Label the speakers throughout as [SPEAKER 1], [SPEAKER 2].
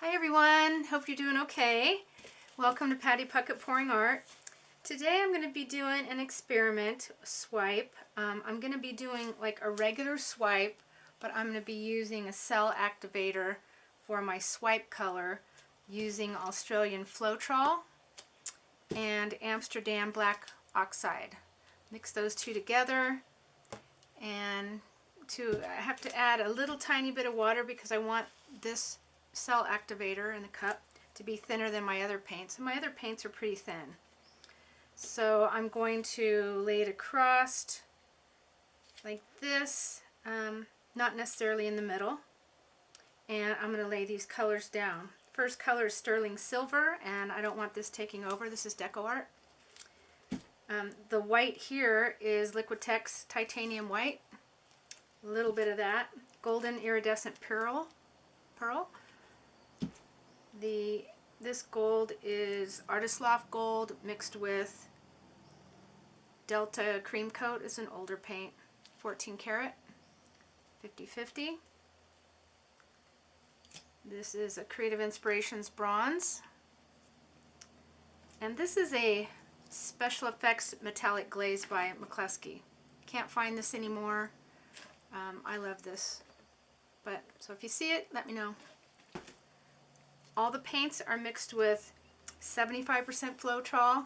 [SPEAKER 1] Hi everyone, hope you're doing okay. Welcome to Patty Puckett Pouring Art. Today I'm going to be doing an experiment swipe. I'm going to be doing like a regular swipe, but I'm going to be using a cell activator for my swipe color using Australian Floetrol and Amsterdam Black Oxide. Mix those two together, and I have to add a little tiny bit of water because I want this cell activator in the cup to be thinner than my other paints, and my other paints are pretty thin. So I'm going to lay it across like this, not necessarily in the middle, and I'm going to lay these colors down. First color is sterling silver, and I don't want this taking over. This is deco art. The white here is Liquitex titanium white, a little bit of that. Golden iridescent pearl. This gold is Artist Loft gold mixed with Delta Cream Coat. Is an older paint, 14 karat, 50/50. This is a Creative Inspirations bronze, and this is a Special Effects metallic glaze by McCluskey. Can't find this anymore. I love this, but so if you see it, let me know. All the paints are mixed with 75% Floetrol,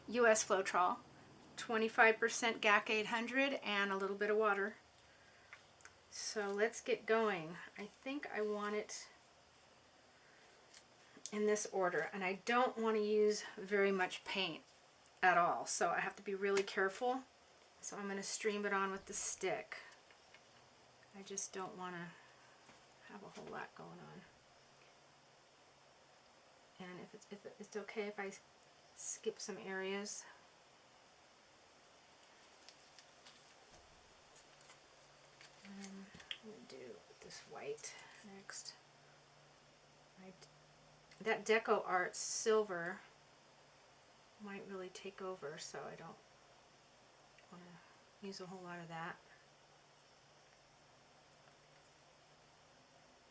[SPEAKER 1] US Floetrol, 25% GAC 800, and a little bit of water. So let's get going. I think I want it in this order, and I don't want to use very much paint at all, so I have to be really careful. So I'm going to stream it on with the stick. I just don't want to have a whole lot going on. And if it's okay if I skip some areas. I'm going to do this white next. That deco art silver might really take over, so I don't want to use a whole lot of that.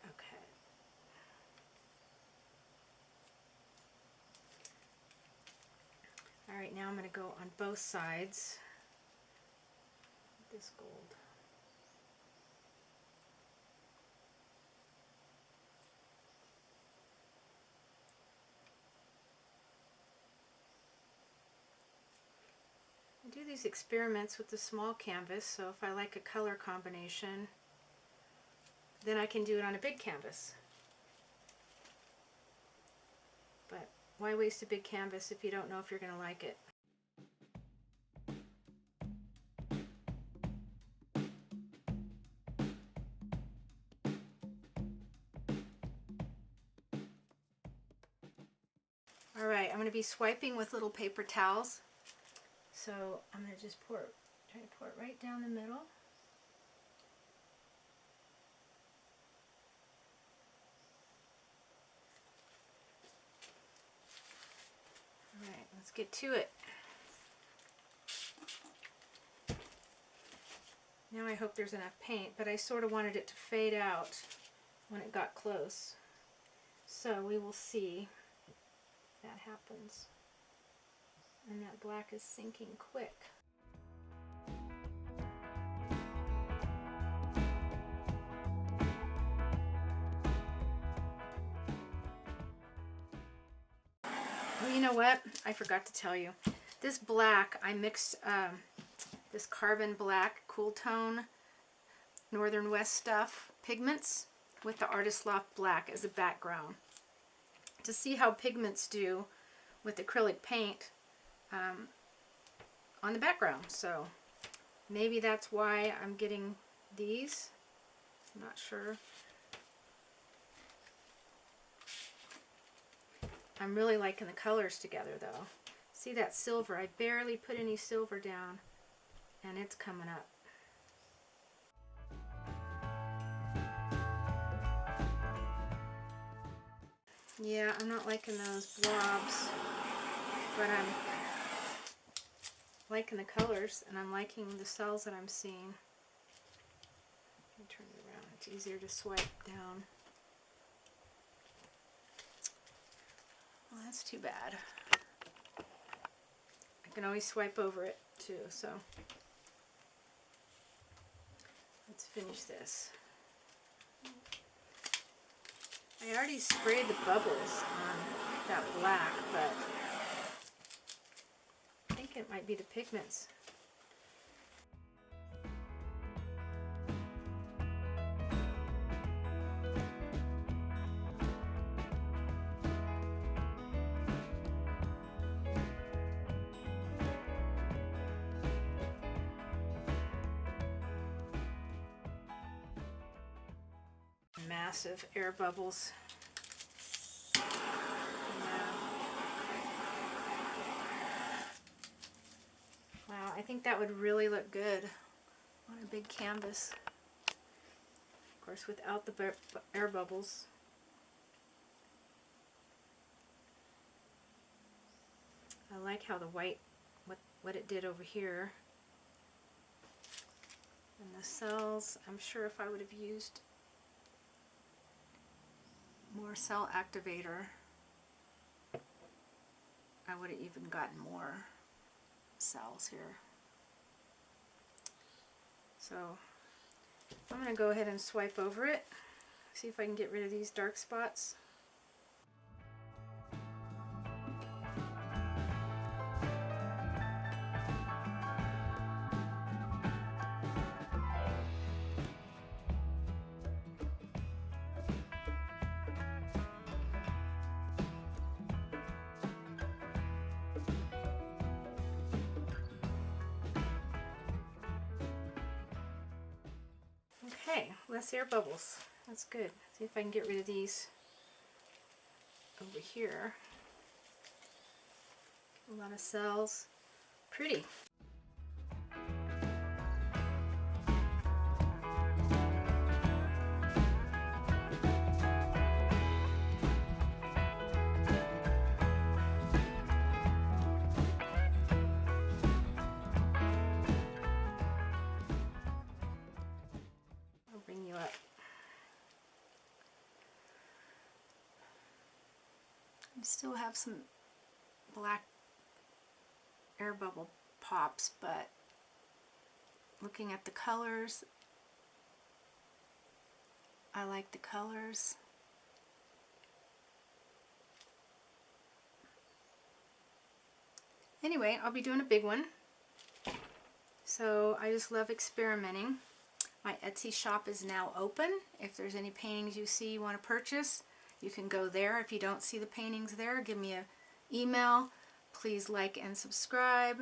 [SPEAKER 1] Okay. Alright, now I'm going to go on both sides with this gold. I do these experiments with the small canvas, so if I like a color combination, then I can do it on a big canvas. But why waste a big canvas if you don't know if you're going to like it? Alright, I'm going to be swiping with little paper towels. So I'm going to just try to pour it right down the middle. Alright, let's get to it. Now I hope there's enough paint, but I sort of wanted it to fade out when it got close. So we will see if that happens. And that black is sinking quick. Well, you know what? I forgot to tell you. This black, I mixed this carbon black, cool tone, Northern West stuff, pigments, with the Artist Loft black as a background to see how pigments do with acrylic paint on the background. So maybe that's why I'm getting these. I'm not sure. I'm really liking the colors together though. See that silver? I barely put any silver down and it's coming up. Yeah, I'm not liking those blobs, but I'm liking the colors and I'm liking the cells that I'm seeing. Let me turn it around. It's easier to swipe down. Well, that's too bad. I can always swipe over it too, so let's finish this. I already sprayed the bubbles on that black, but I think it might be the pigments. Massive air bubbles. Yeah. Wow, I think that would really look good on a big canvas. Of course, without the air bubbles. I like how the white, what it did over here. And the cells, I'm sure if I would have used more cell activator, I would have even gotten more cells here. So I'm going to go ahead and swipe over it, see if I can get rid of these dark spots. Okay, less air bubbles. That's good. See if I can get rid of these over here. A lot of cells. Pretty. I'll bring you up. I still have some black air bubble pops, but looking at the colors, I like the colors. Anyway, I'll be doing a big one. So I just love experimenting. My Etsy shop is now open. If there's any paintings you see you want to purchase, you can go there. If you don't see the paintings there, give me an email. Please like and subscribe.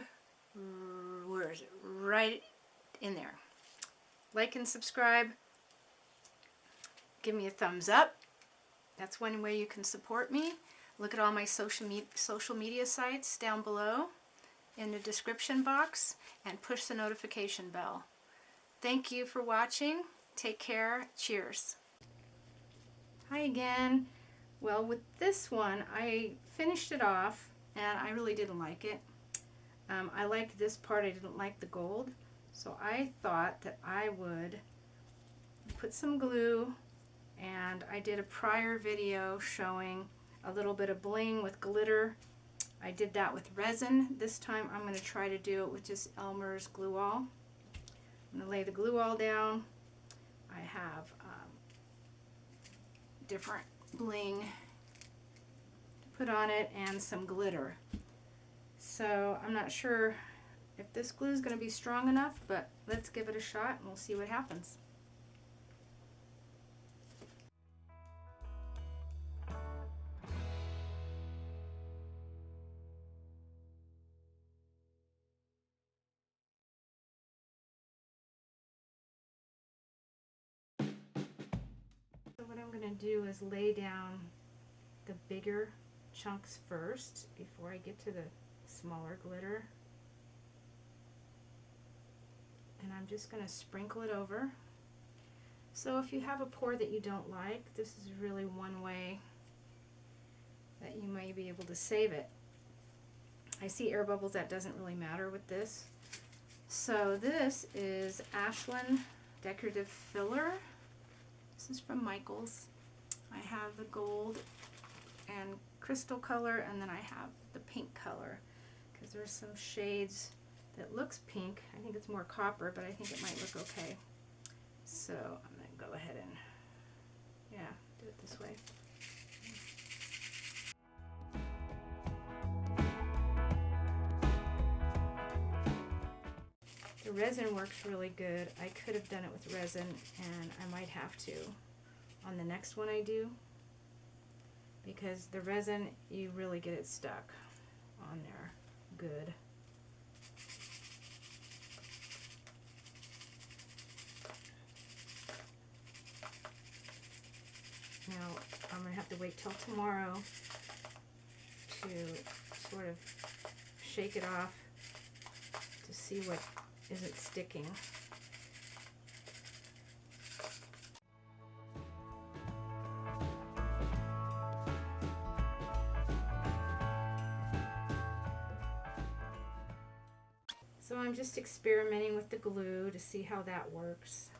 [SPEAKER 1] Where is it? Right in there. Like and subscribe. Give me a thumbs up. That's one way you can support me. Look at all my social media sites down below in the description box, and push the notification bell. Thank you for watching. Take care. Cheers. Hi again. Well, with this one, I finished it off, and I really didn't like it. I liked this part. I didn't like the gold. So I thought that I would put some glue, and I did a prior video showing a little bit of bling with glitter. I did that with resin. This time I'm going to try to do it with just Elmer's glue all. I'm going to lay the glue all down. I have different bling to put on it and some glitter. So I'm not sure if this glue is going to be strong enough, but let's give it a shot and we'll see what happens. So what I'm going to do is lay down the bigger chunks first before I get to the smaller glitter. And I'm just going to sprinkle it over. So if you have a pour that you don't like, this is really one way that you may be able to save it. I see air bubbles, that doesn't really matter with this. So this is Ashland Decorative Filler. This is from Michaels. I have the gold and crystal color, and then I have the pink color, because there's some shades that looks pink. I think it's more copper, but I think it might look okay. So I'm going to go ahead and, yeah, do it this way. The resin works really good. I could have done it with resin, and I might have to on the next one I do, because the resin, you really get it stuck on there good. Now I'm going to have to wait till tomorrow to sort of shake it off to see what isn't sticking. So I'm just experimenting with the glue to see how that works.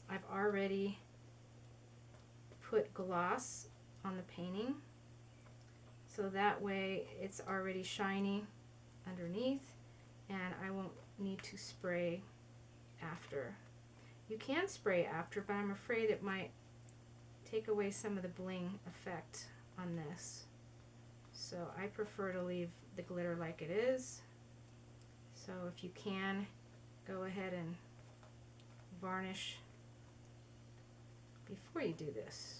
[SPEAKER 1] I've already put gloss on the painting, so that way it's already shiny underneath and I won't need to spray after. You can spray after, but I'm afraid it might take away some of the bling effect on this. So I prefer to leave the glitter like it is. So if you can, go ahead and varnish before you do this.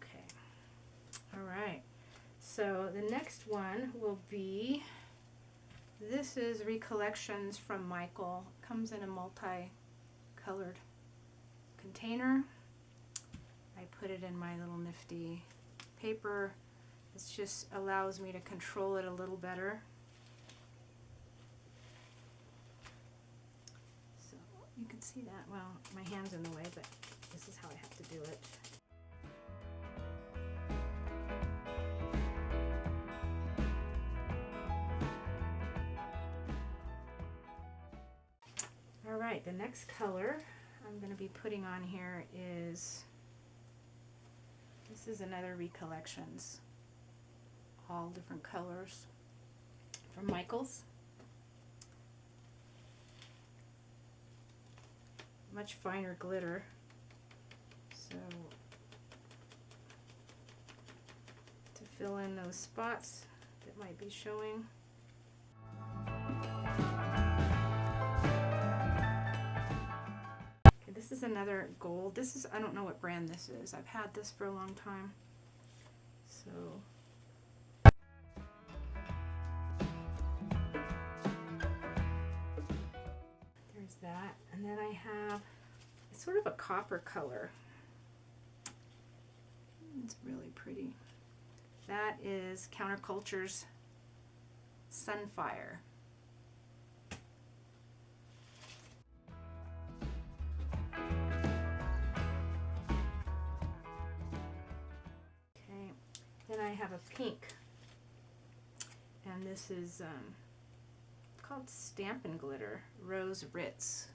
[SPEAKER 1] Okay. All right. So the next one will be, this is Recollections from Michael. Comes in a multi-colored container. I put it in my little nifty paper. It just allows me to control it a little better. So you can see that. Well, my hand's in the way, but this is how I have to do it. All right, the next color I'm going to be putting on here is, this is another Recollections. All different colors from Michael's. Much finer glitter. So to fill in those spots that might be showing. Okay, this is another gold. This is, I don't know what brand this is. I've had this for a long time. So that, and then I have, it's sort of a copper color. It's really pretty. That is Counterculture's Sunfire. Okay, then I have a pink, and this is called Stampin' Glitter, Rose Ritz.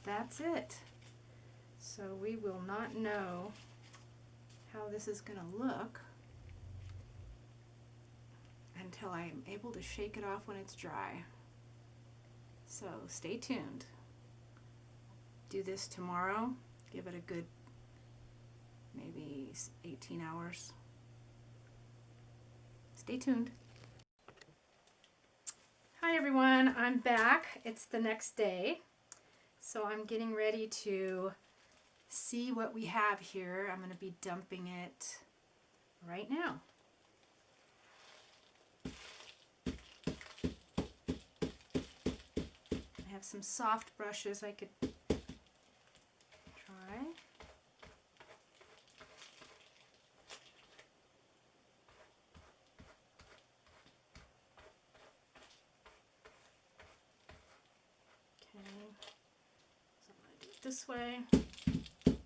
[SPEAKER 1] That's it. So we will not know how this is going to look until I am able to shake it off when it's dry. So stay tuned. Do this tomorrow. Give it a good maybe 18 hours. Stay tuned. Hi everyone, I'm back. It's the next day. So I'm getting ready to see what we have here. I'm going to be dumping it right now. I have some soft brushes I could try. Okay, so I'm going to do it this way. Put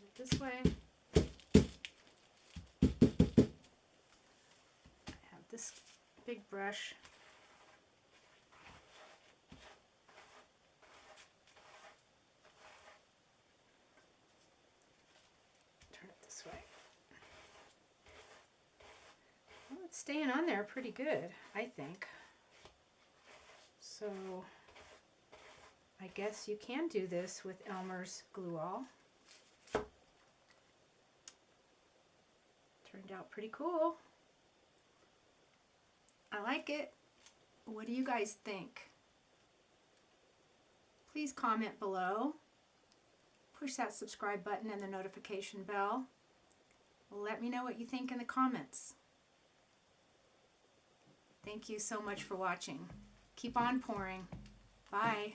[SPEAKER 1] it this way. brush. Turn it this way. Well, it's staying on there pretty good, I think. So I guess you can do this with Elmer's Glue All. Turned out pretty cool. I like it. What do you guys think? Please comment below. Push that subscribe button and the notification bell. Let me know what you think in the comments. Thank you so much for watching. Keep on pouring. Bye.